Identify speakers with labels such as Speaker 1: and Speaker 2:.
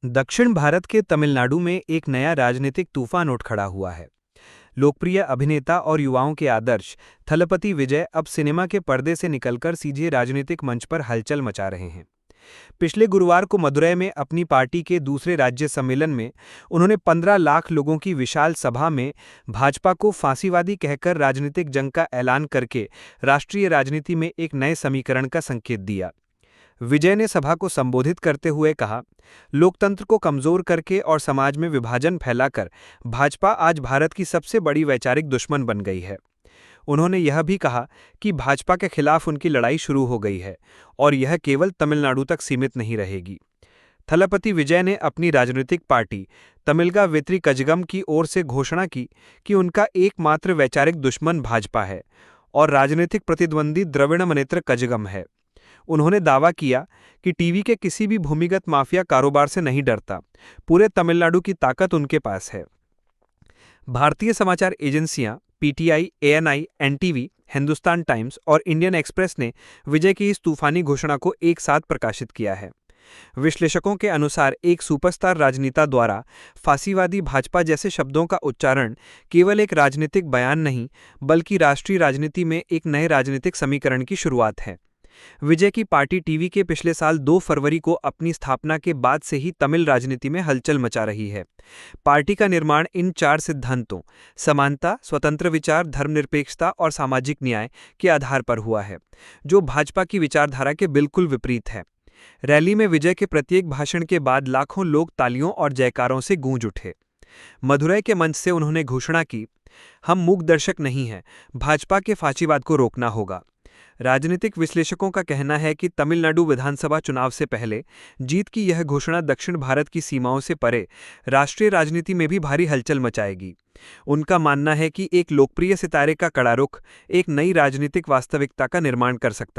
Speaker 1: दक्षिण भारत के तमिलनाडु में एक नया राजनीतिक तूफान उठ खड़ा हुआ है। लोकप्रिय अभिनेता और युवाओं के आदर्श थलपति विजय अब सिनेमा के पर्दे से निकलकर सीधे राजनीतिक मंच पर हलचल मचा रहे हैं। पिछले गुरुवार को मदुरै में अपनी पार्टी के दूसरे राज्य सम्मेलन में उन्होंने 15 लाख लोगों की विशाल सभा में भाजपा को फांसीवादी कहकर राजनीतिक जंग का ऐलान करके राष्ट्रीय राजनीति में एक नए समीकरण का संकेत दिया। विजय ने सभा को संबोधित करते हुए कहा, लोकतंत्र को कमजोर करके और समाज में विभाजन फैलाकर भाजपा आज भारत की सबसे बड़ी वैचारिक दुश्मन बन गई है। उन्होंने यह भी कहा कि भाजपा के खिलाफ उनकी लड़ाई शुरू हो गई है और यह केवल तमिलनाडु तक सीमित नहीं रहेगी। थलपति विजय ने अपनी राजनीतिक पार्टी तमिलगा वेत्री कजगम की ओर से घोषणा की कि उनका एकमात्र वैचारिक दुश्मन भाजपा है और राजनीतिक प्रतिद्वंदी द्रविड़ मुनेत्र कजगम है। उन्होंने दावा किया कि टीवी के किसी भी भूमिगत माफिया कारोबार से नहीं डरता, पूरे तमिलनाडु की ताकत उनके पास है। भारतीय समाचार एजेंसियां PTI, ANI, NTV, Hindustan times और इंडियन एक्सप्रेस ने विजय की इस तूफानी घोषणा को एक साथ प्रकाशित किया है। विश्लेषकों के अनुसार एक सुपरस्टार राजनेता द्वारा फांसीवादी भाजपा जैसे शब्दों का उच्चारण केवल एक राजनीतिक बयान नहीं, बल्कि राष्ट्रीय राजनीति में एक नए राजनीतिक समीकरण की शुरुआत है। विजय की पार्टी टीवी के पिछले साल 2 फरवरी को अपनी स्थापना के बाद से ही तमिल राजनीति में हलचल मचा रही है। पार्टी का निर्माण इन 4 सिद्धांतों समानता, स्वतंत्र विचार, धर्मनिरपेक्षता और सामाजिक न्याय के आधार पर हुआ है, जो भाजपा की विचारधारा के बिल्कुल विपरीत है। रैली में विजय के प्रत्येक भाषण के बाद लाखों लोग तालियों और जयकारों से गूंज उठे। मदुरै के मंच से उन्होंने घोषणा की, हम मूक दर्शक नहीं हैं, भाजपा के फाशीवाद को रोकना होगा। राजनीतिक विश्लेषकों का कहना है कि तमिलनाडु विधानसभा चुनाव से पहले जीत की यह घोषणा दक्षिण भारत की सीमाओं से परे राष्ट्रीय राजनीति में भी भारी हलचल मचाएगी। उनका मानना है कि एक लोकप्रिय सितारे का कड़ा रुख एक नई राजनीतिक वास्तविकता का निर्माण कर सकता है।